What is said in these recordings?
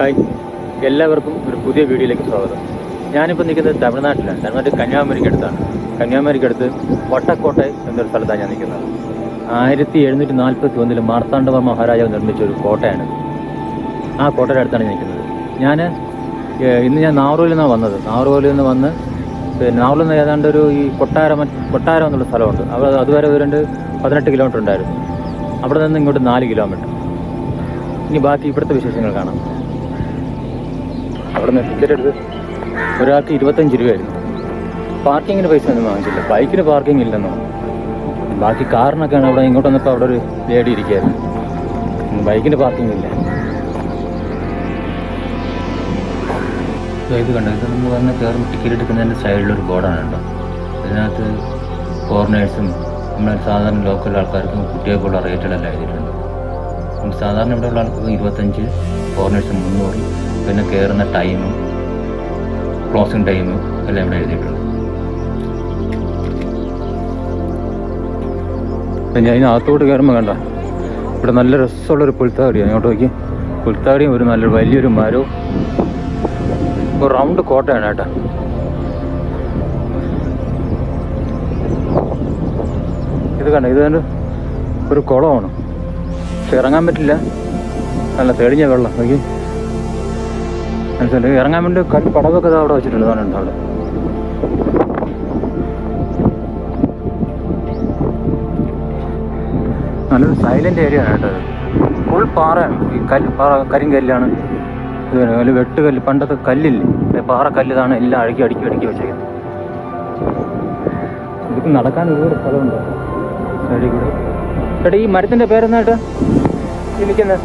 Hi, എല്ലാവർക്കും ഒരു പുതിയ വീഡിയോയിലേക്ക് സ്വാഗതം. ഞാനിപ്പോൾ നിൽക്കുന്നത് തമിഴ്നാട്ടിലാണ്. തമിഴ്നാട്ടിൽ കന്യാകുമാരിക്കടുത്താണ്. കന്യാകുമാരിക്കടുത്ത് വട്ടക്കോട്ടെ എന്നൊരു സ്ഥലത്താണ് ഞാൻ നിൽക്കുന്നത്. 1741 മാർത്താണ്ഡവർമ്മ മഹാരാജാവ് നിർമ്മിച്ച ഒരു കോട്ടയാണ്. ആ കോട്ടയുടെ അടുത്താണ് നിൽക്കുന്നത്. ഇന്ന് ഞാൻ നാഗർകോവിലിൽ നിന്നാണ് വന്നത്. നാഗർകോവിലിൽ നിന്ന് വന്ന് പിന്നെ നാഗർകോവിലിൽ നിന്ന് ഏതാണ്ട് ഒരു ഈ കൊട്ടാരം എന്നുള്ള സ്ഥലമുണ്ട്. അതുവരെ ഒരു 18 കിലോമീറ്റർ ഉണ്ടായിരുന്നു. അവിടെ നിന്ന് ഇങ്ങോട്ട് 4 കിലോമീറ്റർ. ഇനി ബാക്കി ഇവിടുത്തെ വിശേഷങ്ങൾ കാണാം. അവിടെ നിന്ന് ടിക്കറ്റ് എടുത്ത് ഒരാൾക്ക് 25 രൂപയായിരുന്നു. പാർക്കിങ്ങിന് പൈസ ഒന്നും വാങ്ങിച്ചില്ല. ബൈക്കിന് പാർക്കിംഗ് ഇല്ലെന്നോ. ബാക്കി കാറിനൊക്കെയാണ് അവിടെ ഇങ്ങോട്ട് വന്നപ്പോൾ അവിടെ ഒരു ലേഡി ഇരിക്കുകയായിരുന്നു. ബൈക്കിന് പാർക്കിംഗ് ഇല്ല. ഇത് കണ്ടോ, ഇത് നമ്മൾ വന്ന് കയറുമ്പോൾ ടിക്കറ്റ് എടുക്കുന്നതിൻ്റെ സൈഡിലൊരു ബോർഡാണ് കേട്ടോ. ഇതിനകത്ത് ഫോറിനേഴ്സും നമ്മൾ സാധാരണ ലോക്കൽ ആൾക്കാർക്കും കുട്ടികൾക്കുള്ള റേറ്റുകളെല്ലാം എഴുതിയിട്ടുണ്ട്. സാധാരണ ഇവിടെയുള്ള ആൾക്കാർക്ക് 25, ഫോറിനേഴ്സ് 300, പിന്നെ കയറുന്ന ടൈമും ക്ലോസിങ് ടൈമും എല്ലാം ഇവിടെ എഴുതിയിട്ടുണ്ട്. ഞാൻ ഇതിനകത്തോട്ട് കയറുമ്പോൾ കണ്ട ഇവിടെ നല്ല രസമുള്ളൊരു പുൽത്താവടിയാണ്. അങ്ങോട്ട് നോക്കി, പുൽത്താവടിയും ഒരു നല്ലൊരു വലിയൊരു മരവും ഒരു റൗണ്ട് കോട്ടയാണ് കേട്ടോ. ഇത് കണ്ട, ഇത് ഒരു കുളമാണ്. പക്ഷെ ഇറങ്ങാൻ പറ്റില്ല, നല്ല തെളിഞ്ഞ വെള്ളം. നോക്കി മനസ്സിലായി. ഇറങ്ങാൻ വേണ്ടി പടവൊക്കെ അവിടെ വെച്ചിട്ടുണ്ട്. കാണുന്നുണ്ട് അവിടെ. നല്ലൊരു സൈലന്റ് ഏരിയ ആണ് കേട്ടോ. ഫുൾ പാറയാണ്. ഈ കരിങ്കല്ലാണ്. ഇത് നല്ല വെട്ടുകല്ല്, പണ്ടത്തെ കല്ലില്ലേ, പാറക്കല്ല്. ഇതാണ് എല്ലാം അടുക്കി വെച്ചേക്കുന്നത്. ഇതിപ്പോൾ നടക്കാൻ ഒരുപാട് സ്ഥലമുണ്ട് സൈഡിൽ കൂടെ. ചേട്ടാ, ഈ മരത്തിൻ്റെ പേരെന്നായിട്ട് ഈ നിൽക്കുന്നത്?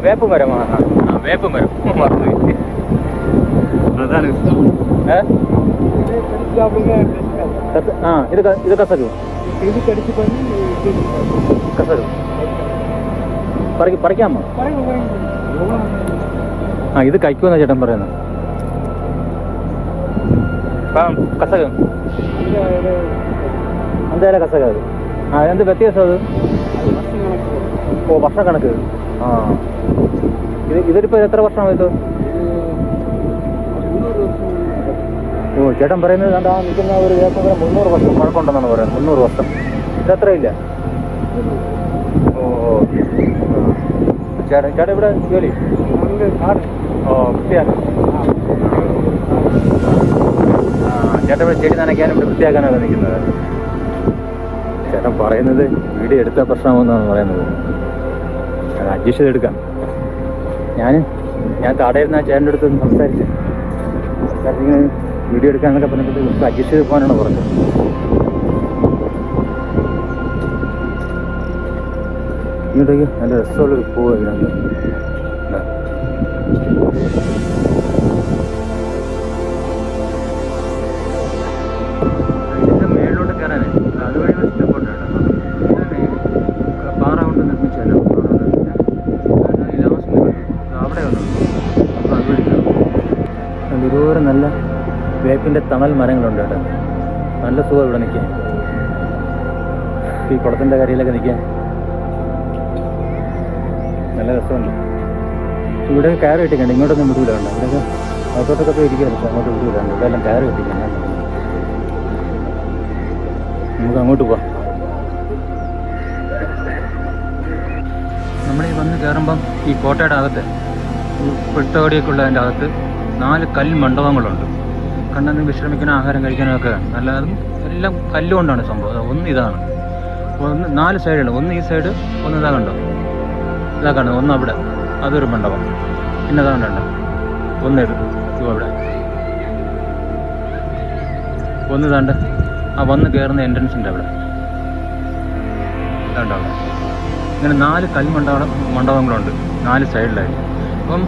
വേപ്പ് മരമാണ്. വേപ്പ് മരം മറന്നുപോയി. അതാണ് ഇത് കസരു പറിക്കാമോ? ഇത് കഴിക്കുമെന്നാ ചേട്ടൻ പറയുന്നത്. കസക എന്തായാലും കസക അത്. എന്ത് വ്യത്യാസം അത്? വർഷക്കണക്ക്. ഇതിലിപ്പോൾ എത്ര വർഷമായത്? ചേട്ടൻ പറയുന്നത് കണ്ടാ നിൽക്കുന്ന ഒരു വേപ്പമരം 300 വർഷം പഴക്കമുണ്ടെന്നാണ് പറയുന്നത്. 300 വർഷം. ഇതത്രയില്ല. ചേട്ടാ ഇവിടെ ജോലി? വൃത്തിയാക്കും. ചേട്ടൻ ഇവിടെ ചെടി നനയ്ക്കാനും ഇവിടെ വൃത്തിയാക്കാനാണ് നിൽക്കുന്നത്. ചേട്ടൻ പറയുന്നത് വീഡിയോ എടുത്ത പ്രശ്നമെന്നാണ് പറയുന്നത്. അത് അഡ്ജസ്റ്റ് ചെയ്തെടുക്കാം. ഞാൻ കടയിരുന്ന ചേട്ടൻ്റെ അടുത്ത് സംസാരിച്ച് വീഡിയോ എടുക്കാന്നൊക്കെ പറഞ്ഞപ്പോൾ അഡ്ജസ്റ്റ് ചെയ്ത് പോകാനാണ് പറഞ്ഞത്. ഇങ്ങോട്ടേക്ക് നല്ല രസമുള്ളൊരു പൂവ് ഇതിനകത്ത്. ഇതിൻ്റെ മേളിലോട്ട് കയറാനേ അതുവഴി സ്റ്റെപ്പോട്ട് പാറ കൊണ്ട് നിർമ്മിച്ചല്ലോ. ലാസ്റ്റ് അവിടെ വന്നു അപ്പോൾ അതുവഴി കയറും. ഇതുപോലെ നല്ല വേപ്പിൻ്റെ തണൽ മരങ്ങളുണ്ട് കേട്ടോ. നല്ല സുഖം ഇവിടെ നിൽക്കാൻ. ഈ കുളത്തിൻ്റെ കരയിലൊക്കെ നിൽക്കാൻ നല്ല രസമുണ്ട്. ഇവിടെ കയറ് കെട്ടിക്കണ്ട, ഇങ്ങോട്ടൊന്നും വിടൂല. കണ്ട ഇവിടെയൊക്കെ അകത്തോട്ടൊക്കെ പോയി ഇരിക്കുകയാണ്. പക്ഷെ അങ്ങോട്ട് വിടൂലുണ്ട്. ഇവിടെ എല്ലാം കയറ് കെട്ടിക്കണ്ട. നമുക്ക് അങ്ങോട്ട് പോവാം. നമ്മൾ ഈ വന്ന് കയറുമ്പം ഈ കോട്ടയുടെ അകത്ത് പെട്ടോടിയൊക്കെ ഉള്ളതിൻ്റെ അകത്ത് 4 കൽമണ്ഡപങ്ങളുണ്ട്. കണ്ണെന്ന് വിശ്രമിക്കാനും ആഹാരം കഴിക്കാനും ഒക്കെ നല്ല. എല്ലാം കല്ലുകൊണ്ടാണ് സംഭവം. ഒന്ന് ഇതാണ്, 4 സൈഡുണ്ട്. ഒന്ന് ഈ സൈഡ്, ഒന്ന് ഇതാ കണ്ടോ, ഇതാ കാണുന്നത്. ഒന്ന് അവിടെ, അതൊരു മണ്ഡപം. പിന്നെ ഇതാ കണ്ടോ, ഒന്ന് ഇത് അവിടെ, ഒന്ന് ഇതാണ്ട് വന്ന് കയറുന്ന എൻട്രൻസിൻ്റെ അവിടെ ഇതാണ്ട് അവിടെ. ഇങ്ങനെ 4 മണ്ഡപങ്ങളുണ്ട് 4 സൈഡിലായിട്ട്. അപ്പം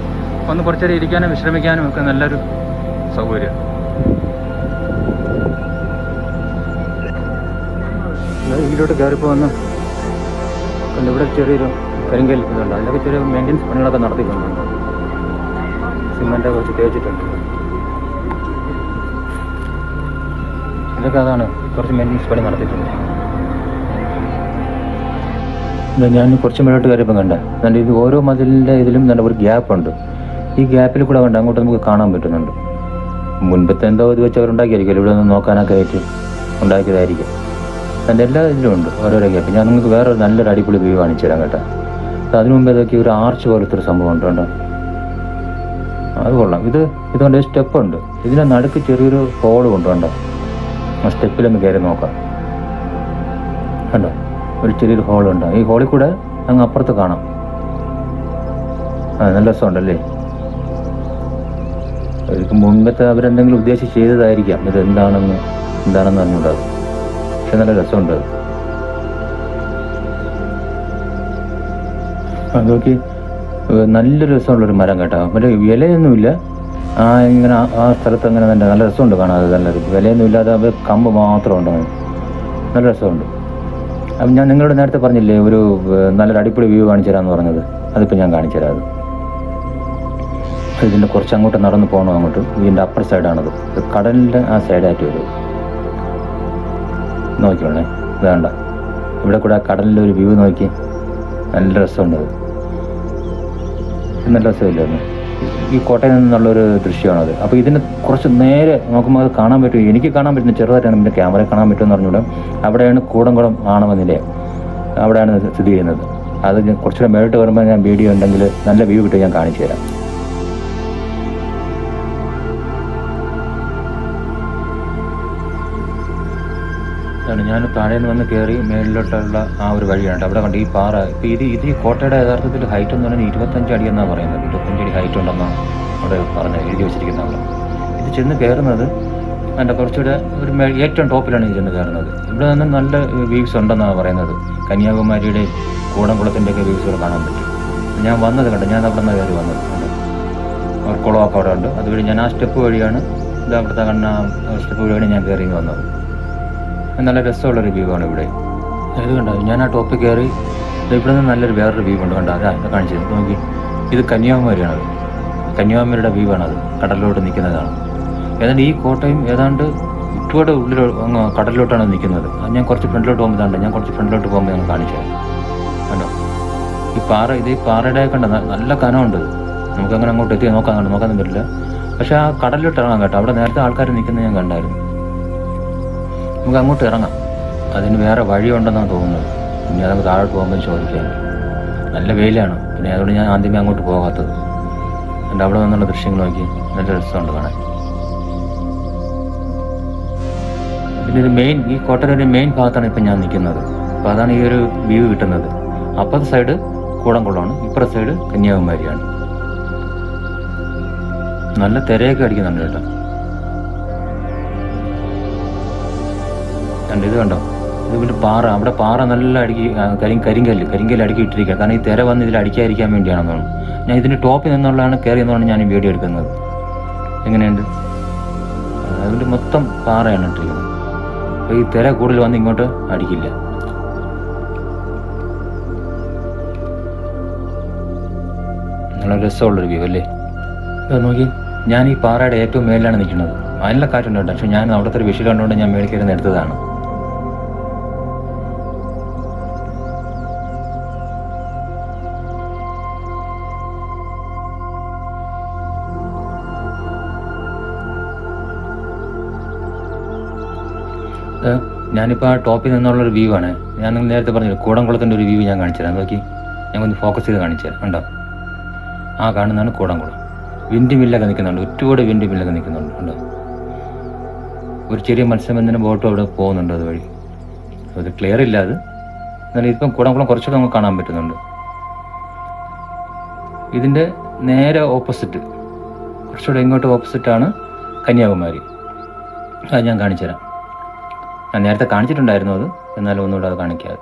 ഒന്ന് കുറച്ചേരം ഇരിക്കാനും വിശ്രമിക്കാനും ഒക്കെ നല്ലൊരു സൗകര്യം. ഇതിലോട്ട് കയറിപ്പോൾ വന്ന് കണ്ട് ഇവിടെ ചെറിയൊരു കരിങ്കൽ ഇതുണ്ട്. അതിലൊക്കെ ചെറിയ മെയിൻ്റെനൻസ് പണികളൊക്കെ നടത്തിക്കൊണ്ടുണ്ട്. സിമെൻ്റ് കുറച്ച് തേച്ചിട്ടുണ്ട്. ഇതൊക്കെ അതാണ് കുറച്ച് മെയിൻ്റെനൻസ് പണി നടത്തിയിട്ടുണ്ട്. ഞാൻ കുറച്ച് മുന്നോട്ട് കയറിയപ്പോൾ കണ്ട നല്ല ഇത് ഓരോ മതിലിൻ്റെ ഇതിലും നല്ല ഒരു ഗ്യാപ്പുണ്ട്. ഈ ഗ്യാപ്പിൽ കൂടെ കണ്ട അങ്ങോട്ട് നമുക്ക് കാണാൻ പറ്റുന്നുണ്ട്. മുൻപത്തെ എന്തോ ഇത് വെച്ച് അവരുണ്ടാക്കിയായിരിക്കും, ഇവിടെ നിന്ന് നോക്കാനൊക്കെ ആയിട്ട് ഉണ്ടാക്കിയതായിരിക്കും. അതിൻ്റെ എല്ലാ ഇതിലും ഉണ്ട് ഓരോരോ ഗ്യാപ്പ്. ഞാൻ നിങ്ങൾക്ക് വേറെ നല്ലൊരു അടിപൊളി വ്യൂ കാണിച്ചു തരാം കേട്ടോ. അതിനു മുമ്പ് ഇതൊക്കെ ഒരു ആർച്ച് പോലത്തെ ഒരു സംഭവം ഉണ്ട് കേട്ടോ. അത് കൊള്ളാം. ഇതുകൊണ്ട് സ്റ്റെപ്പ് ഉണ്ട്. ഇതിൻ്റെ നടുക്ക് ചെറിയൊരു ഹോള് കൊണ്ടുണ്ടോ. ആ സ്റ്റെപ്പിലൊന്ന് കയറി നോക്കാം കണ്ടോ. ഒരു ചെറിയൊരു ഹോളുണ്ട്. ഈ ഹോളിൽ കൂടെ അങ്ങ് അപ്പുറത്ത് കാണാം. നല്ല രസമുണ്ടല്ലേ. ഇതിക്ക് മുൻപത്തെ അവരെന്തെങ്കിലും ഉദ്ദേശിച്ച് ചെയ്തതായിരിക്കാം. ഇത് എന്താണെന്ന് അറിഞ്ഞുകൂടാത്. പക്ഷെ നല്ല രസമുണ്ട് അത് നോക്കി. നല്ലൊരു രസമുള്ളൊരു മരം കേട്ടോ. മറ്റേ ഇലയൊന്നുമില്ല. ഇങ്ങനെ ആ സ്ഥലത്ത് അങ്ങനെ നല്ല രസമുണ്ട് കാണാൻ. അത് നല്ലൊരു വിലയൊന്നും ഇല്ലാതെ അത് കമ്പ് മാത്രമുണ്ട്. നല്ല രസമുണ്ട്. അപ്പം ഞാൻ നിങ്ങളോട് നേരത്തെ പറഞ്ഞില്ലേ ഒരു നല്ലൊരു അടിപൊളി വ്യൂ കാണിച്ചു തരാമെന്ന് പറഞ്ഞത്. അതിപ്പോൾ ഞാൻ കാണിച്ചു തരാം. ഇതിൻ്റെ കുറച്ച് അങ്ങോട്ട് നടന്ന് പോകണം. അങ്ങോട്ട് ഇതിൻ്റെ അപ്പർ സൈഡാണത്. കടലിൻ്റെ ആ സൈഡായിട്ട് വരും. നോക്കിക്കോളേ. വേണ്ട, ഇവിടെ കൂടെ കടലിൻ്റെ ഒരു വ്യൂ നോക്കി. നല്ല രസമുണ്ട്. നല്ല രസമില്ലായിരുന്നു. ഈ കോട്ടയിൽ നിന്നുള്ളൊരു ദൃശ്യമാണത്. അപ്പോൾ ഇതിന് കുറച്ച് നേരെ നോക്കുമ്പോൾ അത് കാണാൻ പറ്റും. എനിക്ക് കാണാൻ പറ്റുന്ന ചെറുതായിട്ടാണ്. പിന്നെ ക്യാമറ കാണാൻ പറ്റുമെന്ന് പറഞ്ഞുകൂടെ. അവിടെയാണ് കൂടംകുളം ആണവനിലയം. അവിടെയാണ് സ്ഥിതി ചെയ്യുന്നത്. അത് കുറച്ചുകൂടെ മേളിട്ട് വരുമ്പോൾ ഞാൻ വീഡിയോ ഉണ്ടെങ്കിൽ നല്ല വ്യൂ കിട്ടി ഞാൻ കാണിച്ചു തരാം. ഞാൻ താഴെ നിന്ന് വന്ന് കയറി മേളിലോട്ടുള്ള ആ ഒരു വഴിയാണ്. അവിടെ കണ്ട് ഈ പാറ. ഇപ്പോൾ ഇത് ഈ കോട്ടയുടെ യഥാർത്ഥത്തിൽ ഹൈറ്റ് എന്ന് പറഞ്ഞാൽ 25 അടി എന്നാണ് പറയുന്നത്. 25 അടി ഹൈറ്റ് ഉണ്ടെന്നാണ് അവിടെ എഴുതി വെച്ചിരിക്കുന്നത്. അവിടെ ഇത് ചെന്ന് കയറുന്നത് അതിൻ്റെ കുറച്ചുകൂടെ ഒരു ഏറ്റവും ടോപ്പിലാണ് ഇത് ചെന്ന് കയറുന്നത്. ഇവിടെ നിന്ന് നല്ല വ്യൂസ് ഉണ്ടെന്നാണ് പറയുന്നത്. കന്യാകുമാരിയുടെയും കൂടംകുളത്തിൻ്റെയൊക്കെ വ്യൂസുകൾ കാണാൻ പറ്റും. ഞാൻ വന്നത് കണ്ടു. ഞാൻ അവിടെ നിന്ന് കയറി വന്നത് ഒരു കുളമൊക്കെ അവിടെ ഉണ്ട്. അതുവഴി ഞാൻ ആ സ്റ്റെപ്പ് വഴിയാണ് അവിടുത്തെ സ്റ്റെപ്പ് വഴിയാണ് ഞാൻ കയറി വന്നത്. നല്ല രസമുള്ളൊരു വ്യൂ ആണ് ഇവിടെ. ഇത് കണ്ടോ. ഞാൻ ആ ടോപ്പിൽ കയറി ഇവിടെ നിന്ന് നല്ലൊരു വേറൊരു വ്യൂ ഉണ്ട്. കണ്ടോ. അതാ കാണിച്ചത് നോക്കി. ഇത് കന്യാകുമാരിയാണത്. കന്യാകുമാരിയുടെ വ്യൂ ആണത്. കടലിലോട്ട് നിൽക്കുന്നതാണ്. ഏതാണ്ട് ഈ കോട്ടയും ഏതാണ്ട് ചുറ്റുപാട് ഉള്ളിൽ കടലിലോട്ടാണ് നിൽക്കുന്നത്. ഞാൻ കുറച്ച് ഫ്രണ്ടിലോട്ട് പോകുമ്പോൾ ഞാൻ കുറച്ച് ഫ്രണ്ടിലോട്ട് പോകുമ്പോൾ ഞാൻ കാണിച്ചത് കണ്ടോ. ഈ പാറ ഈ പാറയുടെ കണ്ട നല്ല കനമുണ്ട്. നമുക്കങ്ങനെ അങ്ങോട്ട് എത്തി നോക്കാനൊന്നും പറ്റില്ല. പക്ഷെ ആ കടലിലോട്ട് ഇറങ്ങാം കേട്ടോ. അവിടെ നേരത്തെ ആൾക്കാർ നിൽക്കുന്നത് ഞാൻ കണ്ടായിരുന്നു. നമുക്ക് അങ്ങോട്ട് ഇറങ്ങാം. അതിന് വേറെ വഴിയുണ്ടെന്നാണ് തോന്നുന്നത്. പിന്നെ നമുക്ക് താഴോട്ട് പോകുമ്പോൾ ചോദിക്കാൻ നല്ല വെയിലാണ്. പിന്നെ അതുകൊണ്ട് ഞാൻ ആദ്യമേ അങ്ങോട്ട് പോകാത്തത്. എൻ്റെ അവിടെ നിന്നുള്ള ദൃശ്യങ്ങൾ നോക്കി നല്ല രസമുണ്ട് കാണാൻ. പിന്നെ ഈ കോട്ടയുടെ ഒരു മെയിൻ ഭാഗത്താണ് ഇപ്പം ഞാൻ നിൽക്കുന്നത്. അപ്പോൾ അതാണ് ഈ ഒരു വ്യൂ കിട്ടുന്നത്. അപ്പുറത്തെ സൈഡ് കൂടംകുളമാണ്, ഇപ്പുറത്തെ സൈഡ് കന്യാകുമാരിയാണ്. നല്ല തിരയൊക്കെ അടിക്കുന്നുണ്ട് കേട്ടോ. ഇത് കണ്ടോ. ഇത് പിന്നെ പാറ. അവിടെ പാറ നല്ല കരിങ്കല്ല് അടുക്കി ഇട്ടിരിക്കുക. കാരണം ഈ തിര വന്ന് ഇതിൽ അടിക്കാതിരിക്കാൻ വേണ്ടിയാണെന്ന് തോന്നുന്നു. ഞാൻ ഇതിൻ്റെ ടോപ്പിൽ നിന്നുള്ളതാണ് കയറി എന്നുകൊണ്ട് ഞാൻ ഈ വീഡിയോ എടുക്കുന്നത്. എങ്ങനെയുണ്ട്. അതിൻ്റെ മൊത്തം പാറയാണ് ഇട്ടിരിക്കുന്നത്. അപ്പോൾ ഈ തിര കൂടുതൽ വന്ന് ഇങ്ങോട്ട് അടിക്കില്ല. നല്ല രസമുള്ളൊരു വ്യൂ അല്ലേ. നോക്കി. ഞാൻ ഈ പാറയുടെ ഏറ്റവും മേലിലാണ് നിൽക്കുന്നത്. നല്ല കാറ്റുണ്ട് കേട്ടോ. പക്ഷെ ഞാൻ അവിടുത്തെ ഒരു വിഷയം കണ്ടുകൊണ്ട് ഞാൻ മേളിൽ കയറി എടുത്തതാണ്. ഞാനിപ്പോൾ ആ ടോപ്പിൽ നിന്നുള്ളൊരു വ്യൂ ആണ്. ഞാൻ നിങ്ങൾ നേരത്തെ പറഞ്ഞില്ല കൂടംകുളത്തിൻ്റെ ഒരു വ്യൂ ഞാൻ കാണിച്ചു തരാം. നോക്കി. ഞാൻ ഒന്ന് ഫോക്കസ് ചെയ്ത് കാണിച്ചു തരാം. ഉണ്ടോ. ആ കാണുന്നതാണ് കൂടംകുളം. വിൻഡ് മില്ലൊക്കെ നിൽക്കുന്നുണ്ട്. ഒരുപാട് വിൻഡ് മില്ലൊക്കെ നിൽക്കുന്നുണ്ട്. ഉണ്ടോ. ഒരു ചെറിയ മത്സ്യബന്ധന ബോട്ടും അവിടെ പോകുന്നുണ്ട് അതുവഴി. അത് ക്ലിയർ ഇല്ല. അത് എന്നാലും ഇപ്പം കൂടംകുളം കുറച്ചുകൂടെ നമുക്ക് കാണാൻ പറ്റുന്നുണ്ട്. ഇതിൻ്റെ നേരെ ഓപ്പോസിറ്റ്, കുറച്ചുകൂടെ ഇങ്ങോട്ട് ഓപ്പോസിറ്റാണ് കന്യാകുമാരി. അത് ഞാൻ കാണിച്ചു തരാം. ഞാൻ നേരത്തെ കാണിച്ചിട്ടുണ്ടായിരുന്നു അത്. എന്നാലും ഒന്നുകൂടെ അത് കാണിക്കാതെ.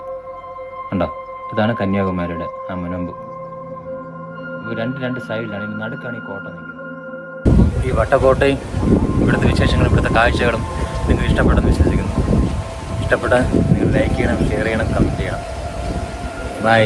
ഉണ്ടോ. ഇതാണ് കന്യാകുമാരിയുടെ ആ മുനമ്പ്. രണ്ട് സൈഡിലാണ്. ഇതിന് നടുക്കാണ് ഈ കോട്ട നിൽക്കുന്നത്. ഈ വട്ടക്കോട്ടയും ഇവിടുത്തെ വിശേഷങ്ങളും ഇവിടുത്തെ കാഴ്ചകളും നിങ്ങൾക്ക് ഇഷ്ടപ്പെട്ടെന്ന് വിശ്വസിക്കുന്നു. ഇഷ്ടപ്പെട്ടാൽ നിങ്ങൾ ലൈക്ക് ചെയ്യണം, ഷെയർ ചെയ്യണം, കമൻറ്റ് ചെയ്യണം. ബൈ.